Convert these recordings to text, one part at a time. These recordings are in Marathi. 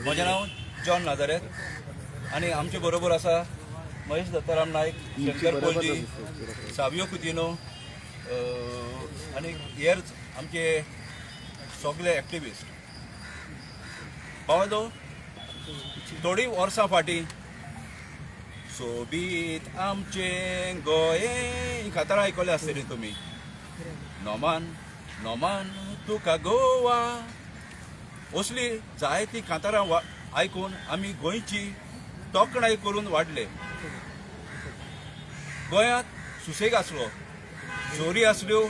म्हजें नांव जॉन नाझारेथ आनी आमचे बरोबर आसा महेश दत्ताराम नायक, शंकर कोलजी, सावियो कुतिनो आनी हेर आमचे सगळे एक्टिविस्ट. पावलो थोडी वर्सां फाटीं सोबीत आमचें गोंय ही कातरां आयकले आसतली तुमी. नोमान नोमान तुका गोवा असली जायतीं कातरां आयकून आमी गोंयची तोखणाय करून वाडले. गोंयांत सुसेग आसलो, चोरी आसल्यो,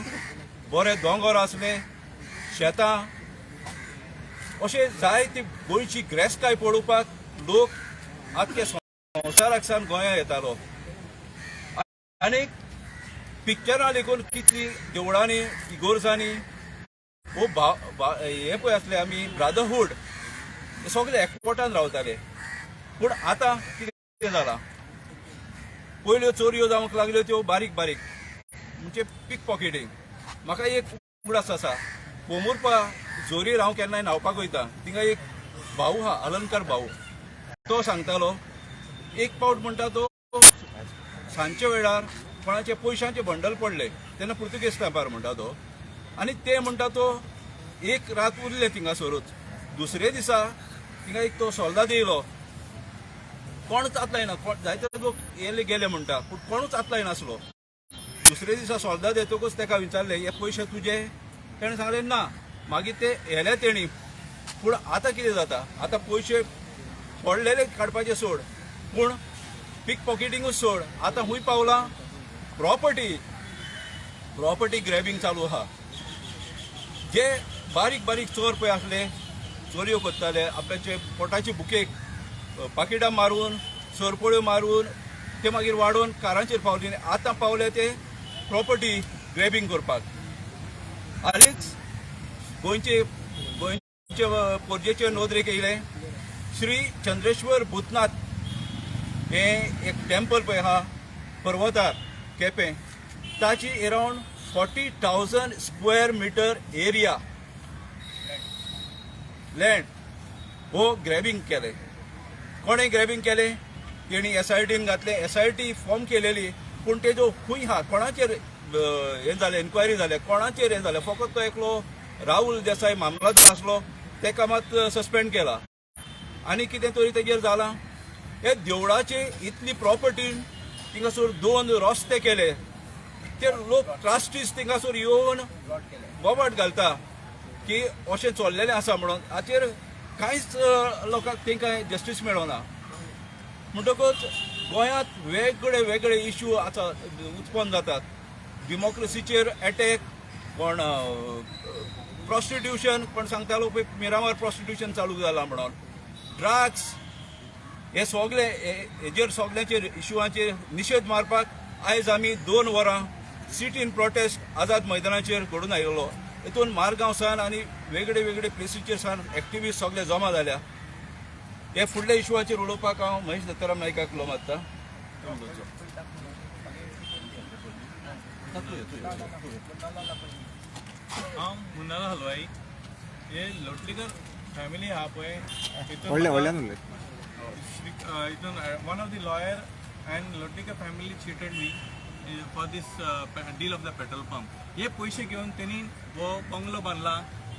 बरे दोंगर आसले, शेतां, अशें जायती गोंयची गिरेस्तकाय पळोवपाक लोक आख्खे संवसाराक सावन गोंयांत येतालो. आनीक पिक्चरां देखून कितलीं देवळांनी, इगोर्जांनी वो हे पळय आसले आमी ब्रादरहूड हे सगळे एकवटान रावताले. पूण आतां कितें जालां, पयल्यो चोरयो जावंक लागल्यो त्यो बारीक बारीक म्हणजे पीक पॉकेटींग. म्हाका एक उगडास आसा, पोमुरपा जोरीर हांव केन्नाय न्हांवपाक वयता, थिंगा एक भाऊ आहा अलंकार भाऊ, तो सांगतालो एक पावट म्हणटा तो सांजच्या वेळार कोणाचे पयशांचे बंडल पडले तेन्ना पुर्तुगेज तेंपार म्हणटा तो, आनी ते म्हणटा तो एक रात उरले थिंगासरूच. दुसरे दिसा थिंगा एक तो सोल्दाद येयलो, कोणूच आतलायना, जायते लोक येले गेले म्हणटा पूण कोणूच आतलायनासलो. दुसरे दिसा सोल्दाद येतकूच ताका विचारले हे पयशे तुजे? ताणें सांगलें ना. मागीर ते येले तेणी. पूण आतां कितें जाता, आतां पयशे पडलेले काडपाचे सोड, पूण पीक पॉकेटींगूच सोड, आतां खूंय पावलां प्रॉपर्टी ग्रॅबिंग चालू आहा. जे बारीक बारीक चोर पळय आसले, चोरयो करताले, आपल्याचे पोटाचे बुकेक पाकिटां मारून, सरपळ्यो मारून ते मागीर वाडोवन कारांचेर पावले. आतां पावले ते प्रॉपर्टी ग्रॅबिंग करपाक. आनीक गोंयचे पोरजेचे नोदरेक येयले श्री चंद्रेश्वर भूतनाथ हे एक टेम्पल पळय आहा पर्वतार केपें, ताची अरावंड 40,000 स्क्वेअर मिटर एरिया लँड हो ग्रॅबिंग केले. कोणें ग्रॅबिंग केले? तेणी SITन घातले, SIT फॉर्म केलेली, पूण तेजो खूंय आहा, कोणाचेर हें जालें, इन्क्वायरी जालें, कोणाचेर हें जालें, फकत तो एकलो राहुल देसाय मामलादार आसलो, तेका मात सस्पेंड केला. आनी कितें तरी तेजेर जालां. हे देवळाचे इतली प्रॉपर्टी, थिंगासर 2 रस्ते केले, ते लोक ट्रस्टीज थिंगासर येवन बोबाट घालता की अशें चल्लेलें आसा म्हणून. हाचेर कांयच लोकांक तांकां जस्टीस मेळना. म्हणटकूच गोंयांत वेगळे वेगळे इश्यू आतां उत्पन्न जातात. डेमोक्रेसीचेर एटॅक, कोण प्रॉस्टिट्यूशन, कोण सांगतालो पळय मिरामार प्रॉस्टिट्यूशन चालू जालां म्हणून, ड्रग्स, हे सगळे हेजेर सगळ्याचेर इश्यूआंचेर निशेध मारपाक आयज आमी 2 वरां सीट इन प्रोटेस्ट आझाद मैदानाचेर घडून आयिल्लो. हितून मारगांव सावन आनी वेगळे वेगळे प्लेसीचेर सावन एक्टिविस्ट सगळे जमा जाल्या. हे फुडल्या इश्यूआचेर उलोवपाक हांव महेश दत्ताराम नायकाक उलो मारतां. हांव मुन्नाला हलवाई. हे लोटलीकर फॅमिली आहा पळय, हितून one of the lawyer and Lotlikar family cheated me for this deal of the petrol pump. हे पयशे घेवन त्यांनी हो बंगलो बांदला,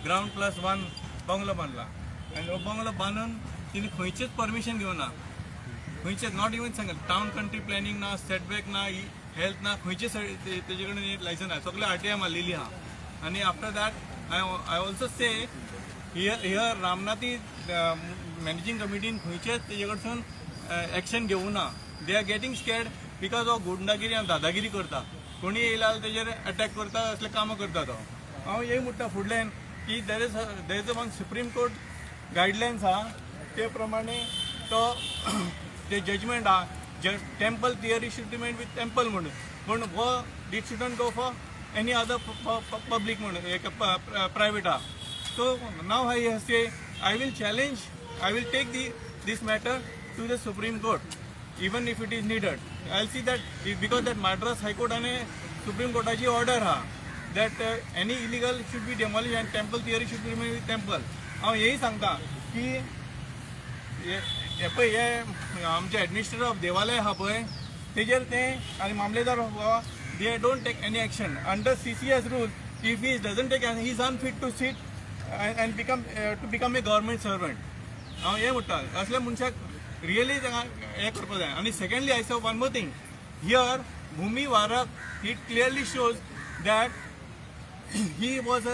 ग्राउंड+1 बंगलो बांदला, आनी हो बंगलो बांदून तिने खंयचेच परमिशन घेवना, खंयचेच नॉट इवन सांगल टावन कंट्री प्लॅनिंग ना, सेटबॅक ना, हेल्थ ना, खंयचेच तेजे कडेन लायसन ना, सगळे RTI मारलेली आहा. आनी after that I also say here Ramnathi managing कमिटीन खंयचेच तेजे कडसून एक्शन घेवना. They are getting scared because of गुंडागिरी आनी दादागिरी करता. कोणी येयला तेजेर अटॅक करता, असले कामां करता तो. हांव हें म्हणटा फुडल्यान की there is one supreme court guidelines आहा, ते प्रमाणे तो ते जजमेंट आहा, temple theory should remain with temple म्हणून, पूण वो it shouldn't go for any other public म्हणून एक प्रायवेट आहा. So now I say I will take this matter to the Supreme Court, even if it is needed. I'll see that because that Madras High Court and Supreme Court achi order ha that any illegal should be demolished and temple theory should remain with temple. हांव हेही सांगता की हे पळय हे आमचे एडमिनिस्ट्रेटर ऑफ देवालय आहा पळय तेजेर ते आनी मामलेदार they don't take any action under CCS rule if he doesn't take he is unfit to sit and become a government servant हांव हें म्हणटा असल्या मनशाक रियली तांकां हें करपा जाय आनी secondly I say one more thing here भूमी वारक ही clearly shows that he was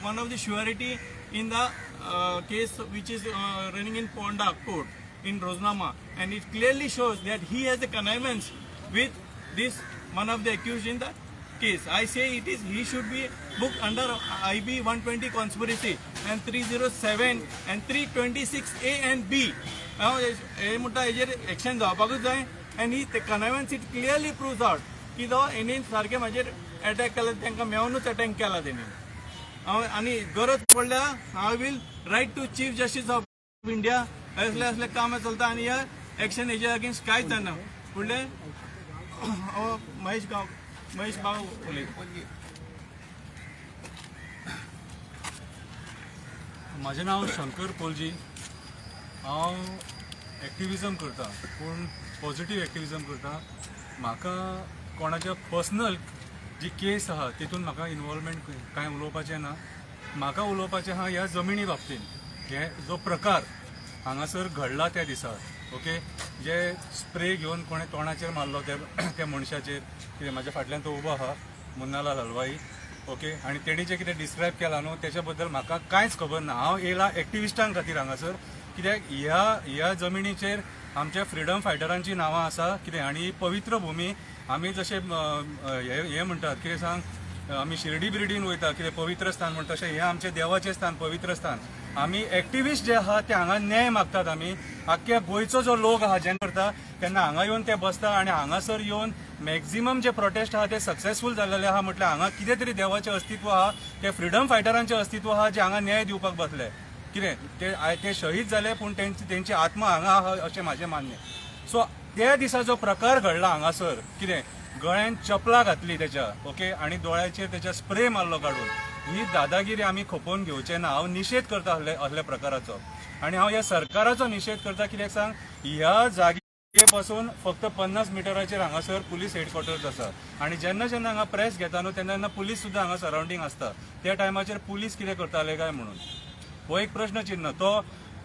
one of the surety in the case which is running in Ponda court in Roznama, and it clearly shows that he has a connivance with this one of the accused in the case. I say he should be booked under IB 120 conspiracy and 307 and 326A and B. Now हे म्हणटा हेजेर एक्शन जावपाकूच जाय and he the connivance it clearly proves out की तो हेणी सारकें म्हाजेर अटॅक केला तांकां मेळूनच अटॅक केला तेणी आनी गरज पडल्यार हांव will write to chief justice of India असले काम चलता आनी ह्या एक्शन हेजे अगेन्स्ट कांयच जायना फुडले महेश भाऊ उलयता माझे नाव शंकर पोलजी हांव एक्टिविजम करता पूण पॉझिटिव्ह एक्टिविजम करता म्हाका कोणाच्या पर्सनल जी केस आहा तितून म्हाका इन्वॉल्वमेंट कांय उलोवपाचें ना म्हाका उलोवपाचें आहा ह्या जमिनी बाबतीन हे जो प्रकार हांगासर घडला त्या दिसा ओके जे स्प्रे घेवन कोणें तोंडाचेर मारलो त्या मनशाचेर कितें म्हाज्या फाटल्यान तो उबो आहा मुन्नालाल हलवाई ओके आनी तेणी जें कितें डिस्क्रायब केलां न्हू तेच्या बद्दल म्हाका कांयच खबर ना हांव येयला एक्टिविस्टां खातीर हांगासर कित्याक ह्या जमिनीचेर आमच्या फ्रिडम फायटरांची नांवां आसा कितें आनी पवित्र भूमी आमी जशे हे म्हणटात कितें सांग आमी शिर्डी बिर्डीन वयता कितें पवित्र स्थान म्हणटा तशें हें आमचें देवाचें स्थान पवित्र स्थान आमी एक्टिविस्ट जे आहा ते हांगा न्याय मागतात आमी आख्ख्या गोंयचो जो लोक आहा जेन्ना करता तेन्ना हांगा येवन ते बसता आनी हांगासर येवन मॅक्झिमम जे प्रोटेस्ट आहा ते सक्सेसफूल जाल्लेले आहा म्हटल्यार हांगा कितें तरी देवाचें अस्तित्व आहा ते फ्रिडम फायटरांचें अस्तित्व आहा जे हांगा न्याय दिवपाक बसले कितें ते शहीद जाले पूण तेंची आत्मा हांगा आहा अशें म्हाजें मान्य सो त्या दिसा जो प्रकार घडला हांगासर कितें गळ्यान चपला घातली त्याच्या ओके आनी दोळ्याचेर त्याच्या स्प्रे मारलो काडून ही दादागिरी आमी खपोवन घेवचे ना हांव निशेध करता असल्या प्रकाराचो आनी हांव ह्या सरकाराचो निशेध करता कित्याक सांग ह्या जागे पासून फक्त 50 मिटराचेर हांगासर पुलीस हेडक्वॉर्टर्स आसा आनी जेन्ना हांगा प्रेस घेता न्हू तेन्ना पुलीस सुद्दां हांगा सरावंडींग आसता त्या टायमाचेर पुलीस कितें करताले काय म्हणून हो एक प्रश्न चिन्ह तो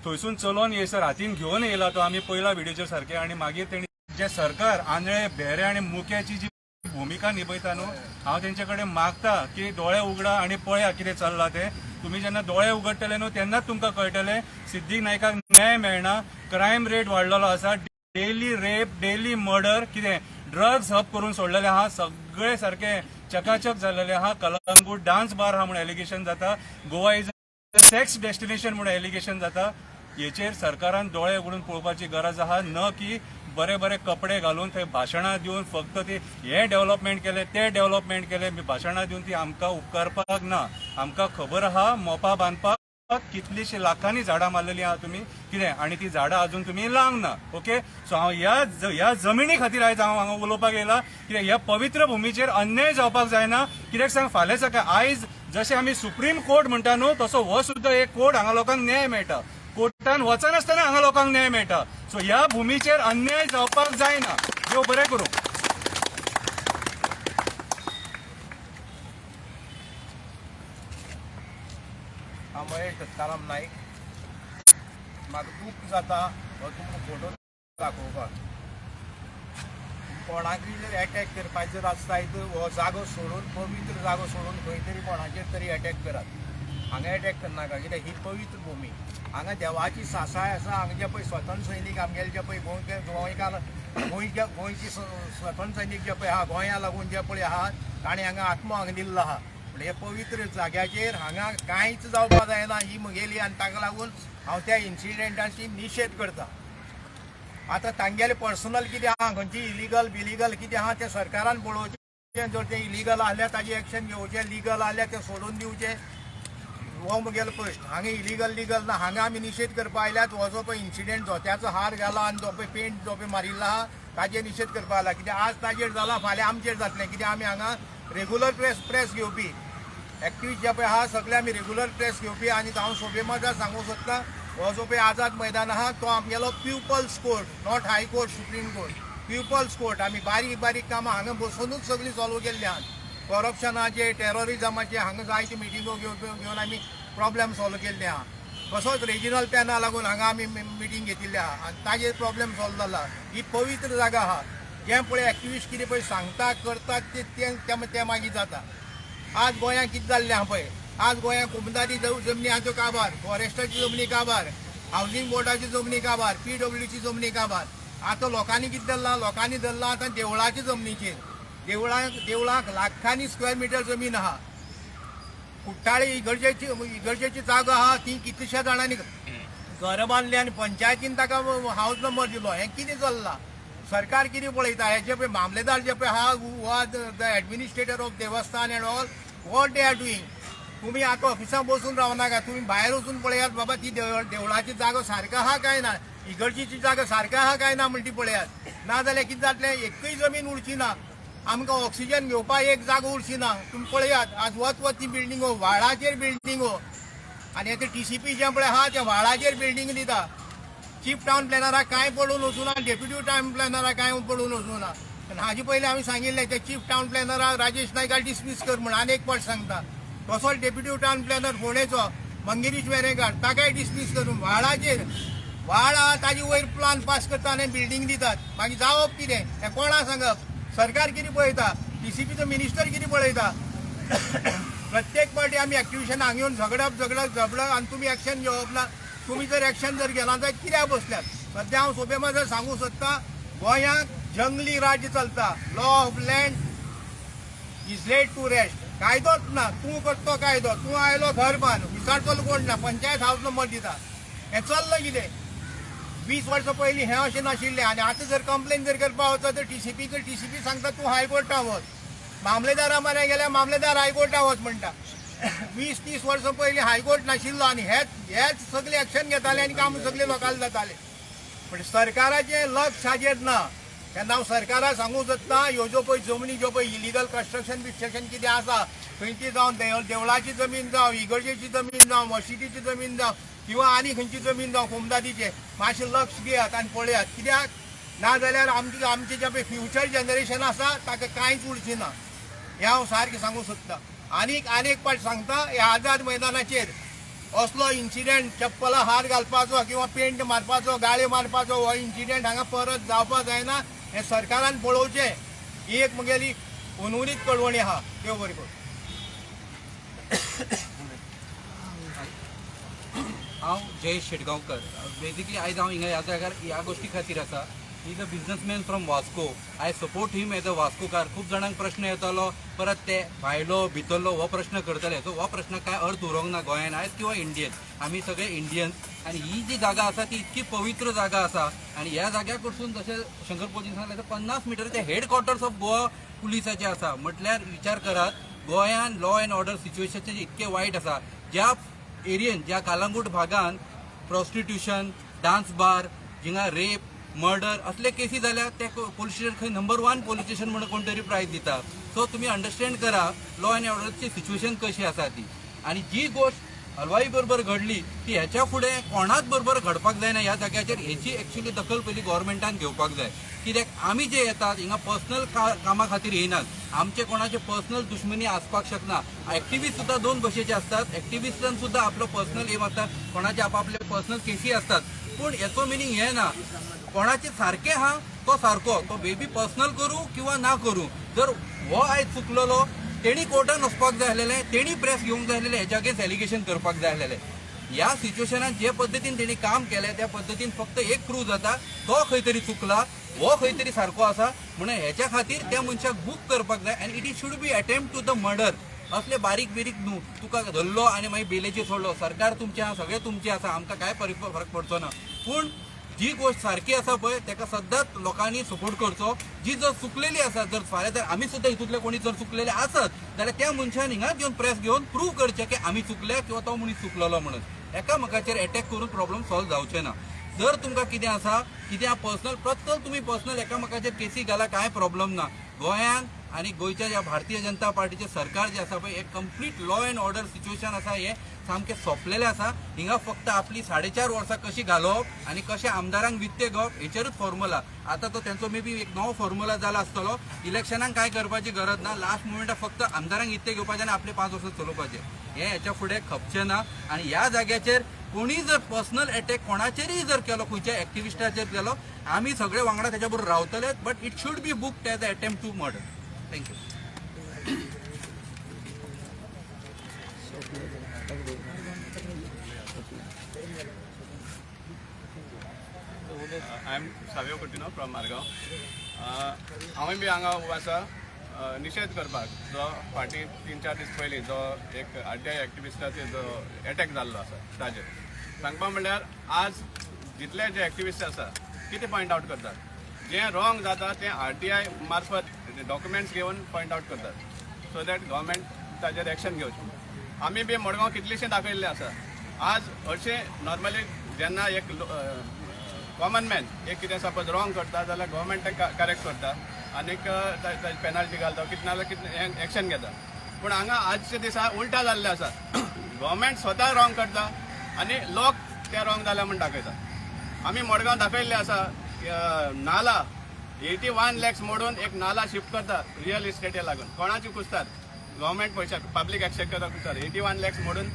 थंयसून चलोवन येयसर हातीन घेवन येयला तो आमी पयला व्हिडिओचेर सारके आनी मागीर तेणी जे सरकार आंधळे भेरे आनी मुक्याची जी भूमिका निभयता न्हू हांव तेंचे कडेन मागता की दोळे उगडा आनी पळया कितें चल्लां तें तुमी जेन्ना दोळे उगडटले न्हू तेन्नाच तुमकां कळटलें सिद्धीक नायकाक न्याय मेळना क्रायम रेट वाडलेलो आसा डेली रेप डेली मर्डर कितें ड्रग्स हब करून सोडलेले आहा सगळे सारके चकाचक जाल्लेले आहा कलंगूट डान्स बार आहा म्हणून एलिगेशन जाता गोवा इज सेक्स डेस्टिनेशन म्हणून एलिगेशन जाता हेचेर सरकारान दोळे उगडून पळोवपाची गरज आहा न की बरे बरे कपडे घालून थंय भाशणां दिवन फक्त ती हे डेव्हलपमेंट केले ते डेव्हलपमेंट केले भाशणां दिवन ती आमकां उपकारपाक ना आमकां खबर आहा मोपा बांदपाक कितलीशी लाखांनी झाडां मारलेली आहा तुमी कितें आनी ती झाडां अजून तुमी लावंक ना ओके सो हांव ह्या जमिनी खातीर आयज हांव हांगा उलोवपाक येयला कित्याक ह्या पवित्र भुमीचेर अन्याय जावपाक जायना कित्याक सांग फाल्यां सकाळ आयज जशें आमी सुप्रीम कोर्ट म्हणटा न्हू तसो हो सुद्दां एक कोर्ट हांगा लोकांक न्याय मेळटा कोर्टान वचनासतना हांगा लोकांक न्याय मेळटा सो ह्या भुमीचेर अन्याय जावपाक जायना देव बरें करूं हांव महेश दत्ताराम नाईक म्हाका दूख जाता हो तुमकां फोटो दाखोवपाक कोणाकय जर अटॅक करपाचें जर आसता तर हो जागो सोडून पवित्र जागो सोडून खंय तरी कोणाचेर तरी अटॅक करात हांगा अटॅक करनाका कित्याक ही पवित्र भुमी हांगा देवाची सासाय आसा हांगा जे पळय स्वतंत्र सैनीक आमगेले जे पळय गोंयकार गोंयची स्वतंत्र सैनीक जे पळय आहा गोंया लागून जे पळय आहा ताणें हांगा आत्मो हांगा दिल्लो आहा पूण हे पवित्र जाग्याचेर हांगा कांयच जावपाक जायना ही म्हगेली आनी ताका लागून हांव त्या इन्सिडेंटाची निशेध करता आतां तांगेले पर्सनल कितें आहा खंयची इलिगल बिलिगल कितें आहा तें सरकारान पळोवचें जर तें इलिगल आसल्यार ताजें एक्शन घेवचें लिगल आसल्यार तें सोडून दिवचें हो मुगेलो प्रश्न हांगा इलिगल लिगल ना हांगा आमी निशेध करपा आयल्यात हो जो पळय इन्सिडेंट जोत्याचो हार गेला आनी जो पळय पेंट जो पळय मारिल्लो आहा ताजेर निशेध करपा आयला कित्याक आज ताजेर जाला फाल्यां आमचेर जातलें कित्याक आमी हांगा रेगुलर प्रेस घेवपी एक्टिविस्ट जे पळय आहा सगळे आमी रेगुलर प्रेस घेवपी आनी हांव सोबे मजा सांगूंक सोदतां हो जो पळय आझाद मैदान आहा तो आमगेलो people's court, not high court, supreme court, people's court. आमी बारीक बारीक कामां हांगा बसूनच सगळीं सॉल्व केल्ली आहात. करप्शनाचे, टेररिजमाचे हांगा जायत्यो मिटिंगो घेवन आमी प्रॉब्लेम सॉल्व केल्ले आहा. तसोच रिजनल प्लॅना लागून हांगा आमी मिटींग घेतिल्ली आहा आनी ताजेर प्रॉब्लेम सॉल्व जाला. ही पवित्र जागा आहा. जें पळय एक्टिविस्ट कितें पळय सांगता करतात ते मागीर जाता. आज गोंयांत कितें जाल्लें आहा पळय, आज गोंयांत कुमदारी जमनी हाचो काबार, फॉरेस्टाची जमनी काबार, हावजींग बोर्डाची जमनी काबार, PWची जमनी काबार. आतां लोकांनी कितें धरलां, लोकांनी धरलां आतां देवळाच्या जमनीचेर. देवळाक लाखांनी स्क्वेअर मिटर जमीन आहा. कुट्टाळे इगर्जेची जागा आहा ती कितल्याश्या जाणांनी घर बांदली आनी पंचायतीन ताका हावज नंबर दिलो. हें कितें चल्लां? सरकार कितें पळयता? हेचे पळय मामलेदार जे पळय आहा वा द एडमिनिस्ट्रेटर ऑफ देवस्थान end all, what they are doing. तुम्ही आता ऑफिसांत बसून रावनाका, तुम्ही भायर वचून पळयात बाबा ती देवळाची जागो सारको आहा काय ना, इगर्जीची जागा सारको आहा काय ना म्हणटी पळयात. ना जाल्यार कितें जातलें, एकूय जमीन उरची ना, आमकां ऑक्सिजन घेवपाक एक जागो उरची ना. तुमी पळयात आज वच ती बिल्डिंगो, व्हाळाचेर बिल्डिंगो, आनी ते TCP जे पळय आहा त्या व्हाळाचेर बिल्डिंग दिता. चीफ टावन प्लॅनराक कांय पडून वचूना, डेप्युटी टावन प्लॅनराक कांय पडून वचूना. आनी हाजे पयलीं हांवें सांगिल्लें ते चीफ टावन प्लॅनराक राजेश नायकाक डिसमीस कर म्हण आनी एक फावट सांगता. तसोच डेप्युटी टावन प्लॅनर फोंडेचो मंगिरीश वेरेंकार ताकाय डिसमीस करून व्हाळाचेर व्हाळ आहा ताजे वयर प्लान पास करता आनी बिल्डिंग दितात. मागीर जावप कितें हें कोणा सांगप? सरकार कितें पळयता? TCPचो मिनिस्टर कितें पळयता? प्रत्येक फावटी आमी एक्टिविशन हांगा येवन झगडप आनी तुमी एक्शन घेवप ना. तुमी जर एक्शन जर घेना जाल्यार कित्याक बसल्यात? सध्या हांव सोबे जर सांगूं सोदतां, गोंयांत जंगली राज्य चलता. Law of land is laid to rest. कायदोच ना. तूं करतो कायदो, तूं आयलो घर बांद, विचारतलो कोण ना, पंचायत हावज नंबर दिता. हें चल्लां कितें? 20 वर्सां पयलीं हें अशें नाशिल्लें. आनी आतां जर कंप्लेन जर करपाक वचत तर TCP सांगता तूं हायकोर्टां वच. मामलेदारा म्हऱ्यान गेल्यार मामलेदार हायकोर्टां वच म्हणटा. 20-30 वर्सां पयलीं हायकोर्ट नाशिल्लो आनी हेच सगळे एक्शन घेताले आनी काम सगळे लोकांक जाताले. पण सरकाराचें लक्ष हाजेर ना. तेन्ना हांव सरकाराक सांगूं सोदतां, ह्यो ज्यो पळय जमनी ज्यो पळय इलिगल कन्स्ट्रक्शन बिस्ट्रक्शन कितें आसा, खंयची जावं देवळाची जमीन जावं, इगर्जेची जमीन जावं, मशिदीची जमीन जावं, किंवा आनी खंयची जमीन जावं कुमदादीचे, मातशें लक्ष दियात आनी पळयात. कित्याक ना जाल्यार आमचे जे पळय फ्युचर जनरेशन आसा ताका कांयच उरचें ना. हें हांव सारकें सांगूं सोदतां. आनीक एक फावट सांगता, ह्या आझाद मैदानाचेर असलो इन्सिडेंट, चप्पला हार घालपाचो किंवा पेंट मारपाचो, गाळे मारपाचो हो इन्सिडेंट हांगा परत जावपाक जायना. हें सरकारान पळोवचें. ही एक म्हगेली उर्वरीत कळवणी आहा. देव बरें करूं. हांव जयेश शेटगांवकर. बेजिकली आयज हांव हिंगा ह्या जाग्यार ह्या गोष्टी खातीर आसा. He is a businessman from Vasco. I support him as a वास्कोकार. खूब जाणांक प्रश्न येतालो, परत ते भायलो भितरलो हो प्रश्न करतले. सो हो प्रश्न काय अर्थ उरोंक ना गोंयान आयज किंवा इंडियेन. आमी सगळे इंडियन्स. आनी ही जी जागा आसा ती इतकी पवित्र जागा आसा. आनी ह्या जाग्याक कडसून जशें शंकर पोजीन सांगलें 50 मिटर ते हेडक्वॉर्टर्स ऑफ गोवा पुलिसाचे आसा. म्हटल्यार विचार करात, गोंयान लॉ एंड ऑर्डर सिच्युएशन इतके वायट आसा. ज्या एरियेन, ज्या कालांगूट भागान प्रॉस्टिट्युशन, डान्स बार, जिंगा रेप, मर्डर असले केसी जाल्यार ते पोलीस स्टेशन खंय नंबर 1 पोलीस स्टेशन म्हणून कोण तरी प्रायज दिता. सो तुमी अंडरस्टँड करा लॉ एंड ऑर्डरची सिच्युएशन कशी आसा ती. आनी जी गोष्ट हलवाई बरोबर घडली ती हेच्या फुडें कोणाच बरोबर घडपाक जायना. ह्या जाग्याचेर हेची एक्चुअली दखल पयली गोव्हर्मेंटान घेवपाक जाय. कित्याक आमी जे येतात हिंगा पर्सनल कामा खातीर येयनात. आमचे कोणाचे पर्सनल दुश्मनी आसपाक शकना. एक्टिविस्ट सुद्धा 2 भशेचे असतात. एक्टिविस्टांक सुद्धा आपलो पर्सनल एम आसता, कोणाचे आपापले पर्सनल केसी असतात. पूण हेचो मिनींग हें ना कोणाचे सारके हा तो सारको, तो बेबी पर्सनल करूं किंवा ना करूं. जर हो आयज चुकलेलो, तेणी कोर्टान वचपाक जाय आसलेलें, तेणी प्रेस घेवंक जाय आसलेलें, हेच्या अगेन्स्ट एलिगेशन करपाक जाय आसलेलें. ह्या सिच्युएशनात जे पद्दतीन तेणी काम केलें त्या पद्दतीन फक्त एक प्रूव जाता, तो खंय तरी चुकला, हो खंय तरी सारको आसा. म्हणून हेच्या खातीर त्या मनशाक बूक करपाक जाय. आनी it should be attempt to the murder. असले बारीक बिरीक न्हू तुका धरलो आनी मागीर बेलेचेर सोडलो. सरकार तुमचें आसा, सगळें तुमचें आसा, आमकां कांय फरक पडचो ना. पूण जी गोष्ट सारकी आसा पळय तेका सदांच लोकांनी सपोर्ट करचो. जी जर चुकलेली आसा, जर फाल्यां जर आमी सुद्दां हितूंतले कोणी जर चुकलेले आसत जाल्यार त्या मनशान हिंगा घेवन प्रेस घेवन प्रूव करचें की आमी चुकले किंवा तो मनीस चुकलेलो म्हणून. एकामेकाचेर अटॅक करून प्रॉब्लेम सॉल्व जावचे ना. जर तुमकां कितें आसा, कितें पर्सनल तुमी पर्सनल एकामेकाचेर केसी घाला, कांय प्रॉब्लेम ना. गोंयान आणि गोयच्या ज्या भारतीय जनता पार्टीचे सरकार जे आसा पळय एक complete law and order situation आसा हे सामकें सोंपलेलें आसा. हिंगा फक्त आपली 4.5 वर्सां कशी घालोवप आनी कशें आमदारांक वित्ते घेवप हेचेरूच फॉर्मुला. आता तो त्यांचो मे बी एक नवो फॉर्मुला जाला आसतलो. इलेक्शनाक काय करपाची गरज ना, लास्ट मुमेंटार फक्त आमदारांक वित्ते घेवपाचे आनी आपले 5 वर्सां चलोवपाचे. हे हेच्या फुडें खपचें ना. आनी ह्या जाग्याचेर कोणी जर पर्सनल अटॅक कोणाचेरय जर केलो, खंयच्या एक्टिविस्टाचेर केलो, आमी सगळे वांगडा त्याच्या बरोबर रावतले. But it should be booked as a attempt to murder. Thank you. I am Savio Coutinho from Margao. हांवें बी हांगा उबो आसा निशेध करपाक जो फाटीं 3-4 दीस पयलीं जो एक आरटीआय एक्टिविस्टाचेर जो अटॅक जाल्लो आसा ताजेर सांगपा म्हणल्यार आज जितले जे एक्टिविस्ट आसा कितें पॉयंट आवट करतात, जें रॉंग जाता तें आरटीआय मार्फत डॉक्युमेंट्स घेवन पॉयंट आवट करतात सो दॅट गव्हर्मेंट ताजेर एक्शन घेवचें. आमी बी मडगांव कितलेशें दाखयल्लें आसा. आज हरशें नॉर्मली जेन्ना एक कॉमन मॅन एक कितें सपोज रॉंग करता जाल्यार गव्हर्मेंट तें करेक्ट करता आनीक ताजी पेनल्टी घालता कितें नाल्यार कितें एक्शन घेता. पूण हांगा आजचे दिसा उलटा जाल्लें आसा. गव्हर्मेंट स्वता रॉंग करता आनी लोक ते रॉंग जाल्या म्हूण दाखयता. आमी मडगांव दाखयल्लें आसा नाला 81 lakhs मोडून एक नाला शिफ्ट करता रियल इस्टेटी लागून. कोणाची कुसतात गव्हर्मेंट पयशा पब्लीक एक्सेक्टर कुसतात. 81 lakhs मोडून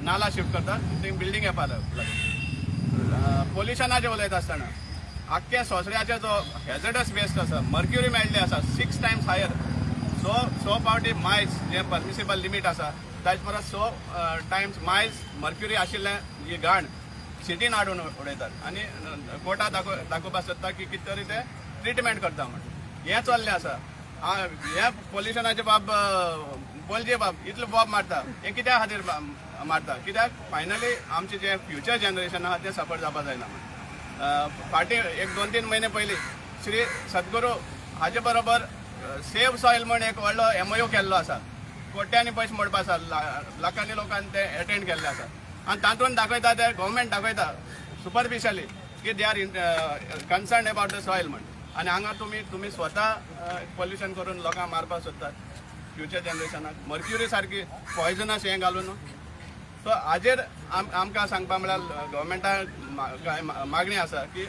नाला शिफ्ट करता थंय बिल्डींग येवपा लागून. पोल्युशनाचें उलयता आसतना आख्ख्या सोसऱ्याचे जो हेझडस वेस्ट आसा मर्क्युरी मेळ्ळी आसा 6 times हायर. सो पावटी मायज जे परमिसिबल लिमीट आसा ताचे परस 100 times मायज मर्क्युरी आशिल्लें ही घाण सिटीन हाडून उडयतात आनी कोर्टाक दाखोवपाक सोदता की कितें तरी ते ट्रिटमेंट करता म्हणून. हें चल्लें आसा. हे पोल्युशनाचे बाब पणजे बाब इतलो बॉब मारता हे कित्या खातीर मारता, कित्याक फायनली आमचे जे फ्युचर जनरेशन आहा ते सफर जावपा जायना म्हणून. फाटीं 1-2-3 म्हयने पयलीं श्री सद्गुरू हाजे बरोबर सेव सॉयल म्हूण एक व्हडलो MOU केल्लो आसा. कोट्यांनी पयशे मोडपा आसा, लाखांनी लोकांनी ते अटेंड केल्ले आसा आनी तातूंत दाखयता ते गव्हर्मेंट दाखयता सुपरफिशली की they are concern about the soil म्हण. आनी हांगा तुमी स्वता पोल्युशन करून लोकांक मारपाक सोदतात फ्युचर जनरेशनाक मर्क्युरी सारकी पॉयझनस हें घालून. सो हाजेर आमकां सांगपा म्हळ्यार गव्हर्मेंटाक मागणी आसा की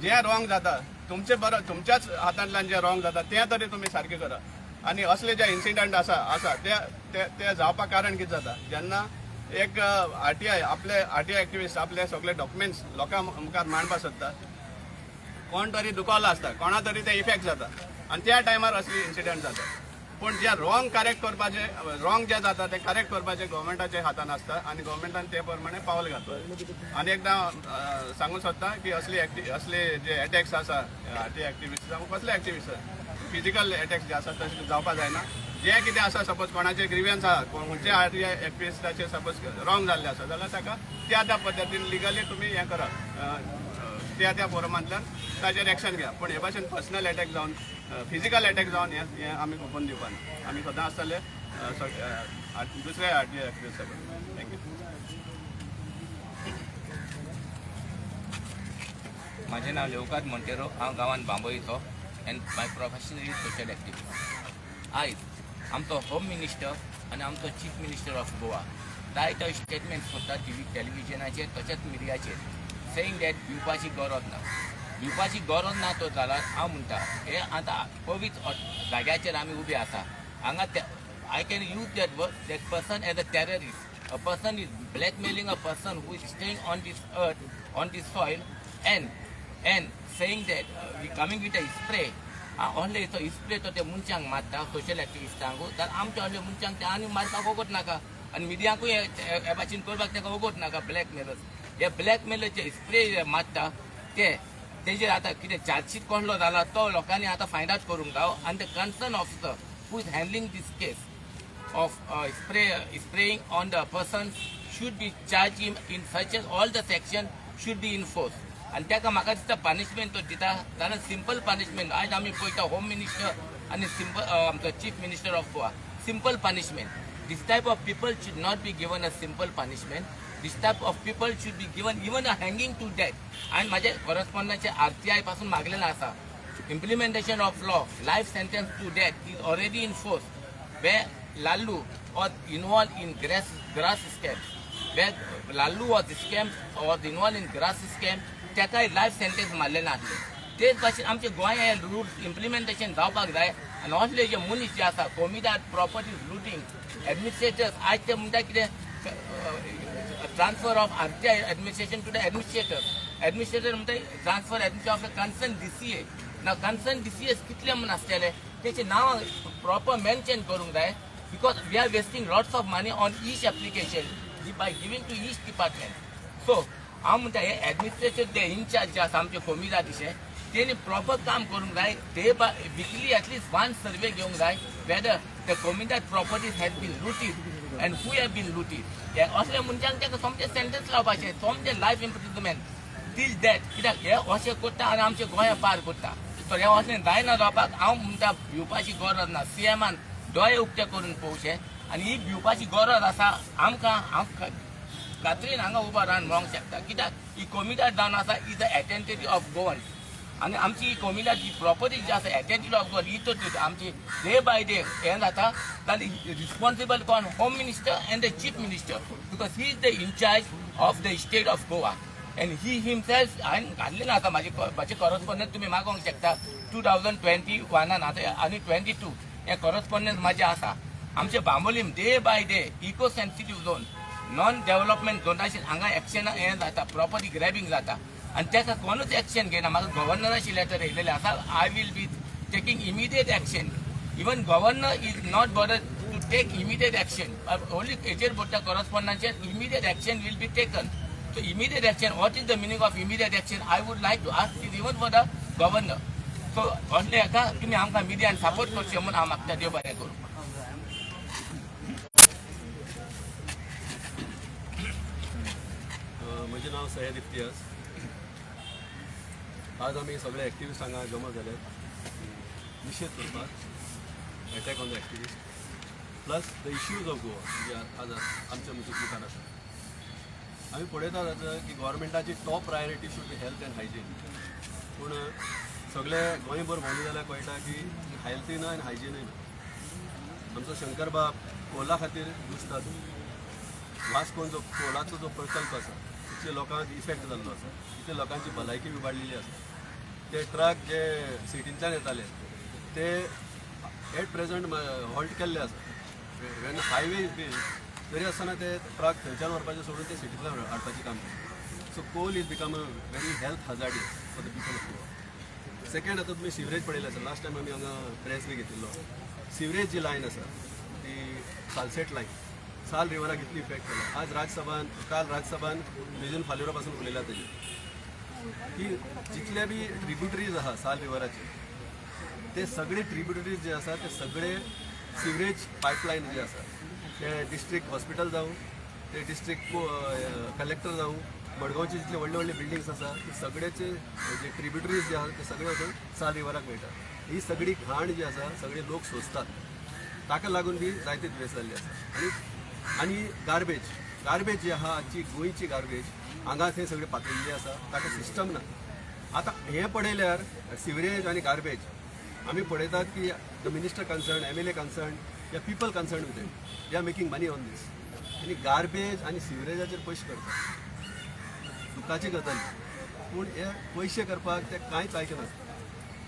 जें रॉंग जाता तुमच्याच हातांतल्यान जें रॉंग जाता तें तरी तुमी सारकें करा. आनी असले जे इन्सिडंट आसा ते जावपाक कारण कितें जाता जेन्ना एक आपले आरटीआय एक्टिविस्ट आपले सगळे डॉक्युमेंट्स लोकां मुखार मांडपाक सोदता, कोण तरी दुखवलो आसता, कोणा तरी ते इफेक्ट जाता आनी त्या टायमार असली इन्सिडंट जाता. पूण जे रॉंग करेक्ट करपाचे रॉंग जे जाता ते करेक्ट करपाचे गव्हर्मेंटाच्या हातान आसता आनी गव्हर्मेंटान ते प्रमाणे पावल घालता. आनी एकदां सांगूंक सोदता की असले जे अटॅक्स आसा आरटीआय एक्टिविस्ट जावं कसले एक्टिविस्ट फिजिकल अटॅक्स जे आसा तशें जावपाक जायना. जे कितें आसा सपोज कोणाचे ग्रिवियन्स आहा खंयचे आरटीआय एक्टिविस्टाचे सपोज रॉंग जाल्ले आसा जाल्यार ताका त्या पद्दतीन लिगली तुमी हें करा, त्या फोरमांतल्यान ताचेर एक्शन घेया. पूण हे भाशेन पर्सनल अटॅक जावन फिजिकल अटॅक जावन हें आमी खपोवन दिवपाना. आमी सदां आसतले दुसरे आरटीआय एक्टिविस्ट. थँक्यू. माझे नाव लेवकांत मोंटेरो. हांव गांवांत बांबोयेचो and my profession is social activist. आयज आमचो होम मिनिस्टर आनी आमचो चीफ मिनिस्टर ऑफ गोवा जायतो स्टेटमेंट्स करता टेलिव्हिजनाचेर तशेंच मिडियाचेर सेईंग दॅट भिवपाची गरज ना तो जाल्यार हांव म्हणटा हे आतां पवित्र जाग्याचेर आमी उबे आसा. हांगा I can use that person as a terrorist. A person is blackmailing a person who is staying on this earth on this soil and saying that coming with a spray only so spray to the munchang matta social activists that आमचे only munchang ते आनी मारपाक वगत नाका आनी मिडियाकूय हे भाशेन करपाक ताका वगत नाका. ब्लॅकमेलर्स हे ब्लॅकमेलरचे स्प्रे मारता तेजेर आतां कितें चार्जशीट कसलो जाला तो लोकांनी आतां फायंड आउट करूंक जाय. आनी the concern officer who is handling this case of spraying on the person should be charged him in such as all the section should be enforced. आणि ताका म्हाका दिसता पनिशमेंट तो दिता जाल्यार सिंपल पनिशमेंट. आयज आमी पळयता होम मिनिस्टर आनी सिंपल आमचो chief minister of Goa simple punishment. This type of people should not be given a simple punishment. This type of people should be given even a hanging to death. आणि माझे करस्पॉन्डंटचे RTI पासून मागलेले आसा implementation of law, life sentence to death is already in force, where Lalu was involved in grass scam, where Lalu was involved in grass scam, त्याकाय लायफ सेंटेन्स मारलेले आसले. तेच भाशेन आमचे गोंय हे रूल इम्प्लिमेंटेशन जावपाक जाय आनी असले जे मनीस जे आसा कोमिदाद प्रॉपर्टीज लुटींग एडमिनिस्ट्रेटर्स आज ते म्हणटा कितें transfer of RTI administration to the administrator म्हणटा transfer administration of the concern DCA. ना कन्सर्न DCA कितले म्हूण आसतले तेचे नांव प्रॉपर मेन्शन करूंक जाय because we are wasting lots of money on each application by giving to each department. So हांव म्हणटा हे एडमिनिस्ट्रेटर ते इनचार्ज जे आसा आमचे कोमिदादीचे तेणी प्रॉपर काम करूंक जाय. ते विकली एटलीस्ट वन सर्वे घेवंक जाय वेदर द कोमिदाद properties has been looted and who have been looted. हे असले मनशांक ताका सोमते सेंटेन्स लावपाचें, सोमते लायफ इम्प्रिजनमेंट टील डेथ. कित्याक हे अशें करता आनी आमचे गोंया पार करता. तर हे असलें जायना जावपाक हांव म्हणटा भिवपाची गरज ना. CMान दोळे उक्ते करून पळोवचें आनी ही भिवपाची गरज आसा आमकां. हांव कात्रीन हांगा उबो रावन म्हणूंक शकता कित्याक ही कोमिदाद जावन आसा इज अ एटेंटिटी ऑफ गव्हर्न आनी आमची ही कोमिदाद ही प्रॉपर्टी जी आसा एटेंटिटी ऑफ गव्हर्न ही तर आमची डे बाय डे हें जाता. जाल्यार रिस्पॉन्सिबल कोण home minister and the chief minister because he is the incharge of the state of Goa and he himself हांवें घाल्लें आसा म्हाजे करस्पॉन्डंट तुमी मागोवंक शकता 2021 आतां आनी 22 हें करस्पॉन्डंट म्हाजें आसा. आमचे Bambolim day by day eco sensitive zone non development झोनाचेर हांगा एक्शन हें जाता प्रॉपर्टी ग्रॅबिंग जाता आनी ताका कोणूच एक्शन घेयना. म्हाका गव्हर्नराची लेटर येयलेलें आसा I will be taking immediate action. Even governor is not bother to take immediate action. Only हेजेर बरोबर करस्पॉन्डंटाचेर immediate action will be taken. So immediate action, what is the meaning of immediate action? I would like to ask this even for the governor. So only हाका तुमी आमकां मिडियान सपोर्ट करचें म्हणून हांव मागता. देव बरें करूं. म्हजें नांव सय्यद इफ्तियाज. आज आमी सगळे एक्टिविस्ट हांगा जमा जाले निशेध करपाक attack on the activist plus the issues of Goa जे आज आमच्या मुखार आसा. आमी पळयतात आतां की गव्हर्मेंटाची top priority should be health and hygiene. पूण सगळे गोंयभर भोंवले जाल्यार कळटा की हेल्थूय ना आनी हायजीनूय ना. आमचो शंकर बाब पोला खातीर दुसतात. वास्कोन जो पोलाचो जो प्रकल्प आसा तितले लोकांक इफेक्ट जाल्लो आसा, तितले लोकांची भलायकी विबाडलेली आसा. ते ट्रक जे सिटींतल्यान येताले ते एट प्रेझंट हॉल्ट केल्ले आसा. वेन हायवे तरी आसतना ते ट्रक थंयच्यान व्हरपाचें सोडून ते सिटींतल्यान हाडपाचें काम करता. So coal is become a very health hazardous for the people of Goa. Second आतां तुमी सिवरेज पळयलें आसा. लास्ट टायम आमी हांगा प्रेस बी घेतिल्लो. सिवरेज जी लायन आसा ती सालसेट लायन साल रिवराक इतली इफेक्ट केला. आज काल राज्यसभान मेजून फाल्युरा पासून उलयला तेजेर की जितले बी ट्रिब्युटरीज आहा साल रिवराचे ते सगळे ट्रिब्युटरीज जे आसा ते सगळे सिवरेज पायपलायन जे आसा ते डिस्ट्रिक्ट हॉस्पिटल जावं ते डिस्ट्रिक्ट कलेक्टर जावं मडगांवचे जितले व्हडले व्हडले बिल्डिंग्स आसा ते सगळेचे जे ट्रिब्युटरीज जे आसा ते सगळे वचून साल रिवराक मेळटा. ही सगळी घाण जी आसा सगळे लोक सोंसतात. ताका लागून बी जायते दुयेंस जाल्ले आसा. आनी गार्बेज जी आहा आजची गोंयची गार्बेज हांगा थंय सगळे पातळिल्ली आसा. ताका सिस्टम ना. आतां हें पळयल्यार सिवरेज आनी गार्बेज आमी पळयतात की the minister concern MLA concern या people concern with they are making money on these. आनी गार्बेज आनी सिवरेजाचेर पयशे करतात दुखाची गजाल. पूण हे पयशे करपाक ते कांयच आयकनात.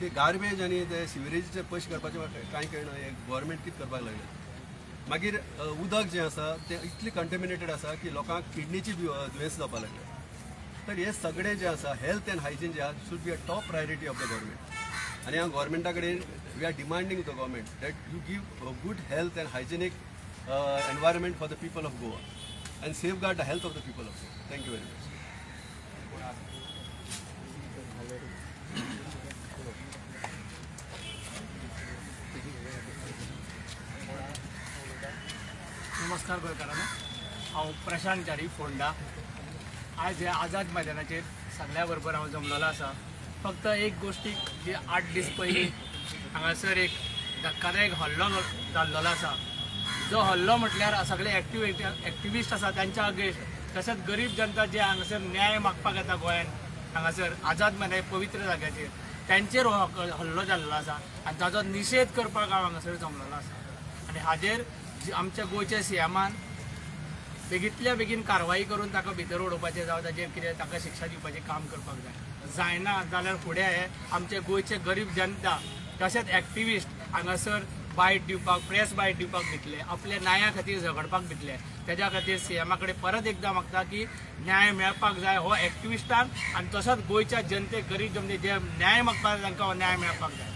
ते गार्बेज आनी ते सिवरेजीचेर पयशे करपाचे कांय कळना. हे गव्हर्मेंट कितें करपाक लागले. मागीर उदक जें आसा तें इतली कंटेमिनेटेड आसा की लोकांक किडनीची दुयेंस जावपाक लागले. तर हे सगळे जे आसा हेल्थ एंड हायजीन जे आसा should be a top priority of the government. आनी हांव गव्हर्मेंटा कडेन we are demanding the government that you give good health and hygienic environment for the people of Goa and safeguard the health of the people of Goa. Thank you very much. नमस्कार गोंयकारांनो. हांव प्रशांत चारी फोंडा. आज ह्या आझाद मैदानाचेर सगळ्या बरोबर हांव जमलेलो आसा. फक्त एक गोष्टी जी 8 दीस पयलीं हांगासर एक धक्कादायक हल्लो जाल्लो आसा. जो हल्लो म्हटल्यार सगळे एक्टिविस्ट आसा त्यांच्या अगेन्स्ट तशेंच गरीब जनता जे हांगासर न्याय मागपाक येता गोंयान हांगासर आझाद मैदान पवित्र जाग्याचेर त्यांचेर हो हल्लो जाल्लो आसा आनी ताचो निशेध करपाक हांव हांगासर जमलेलो आसा आनी हाजेर आमच्या गोंयच्या सीएमान बेगींतल्या बेगीन कारवाई करून ताका भितर उडोवपाचें जावं ताचेर कितें ताका शिक्षा दिवपाचें काम करपाक जाय जायना जाल्यार फुडें हे आमचे गोंयचे गरीब जनता तशेंच एक्टिविस्ट हांगासर बायट दिवपाक प्रेस बायट दिवपाक भितले आपल्या न्याया खातीर झगडपाक भितले तेज्या खातीर सीएमा कडेन परत एकदां मागता की न्याय मेळपाक जाय हो एक्टिविस्टांक आनी तसोच गोंयच्या जनतेक गरीब जनतेक जे न्याय मागपाक तांकां हो न्याय मेळपाक जाय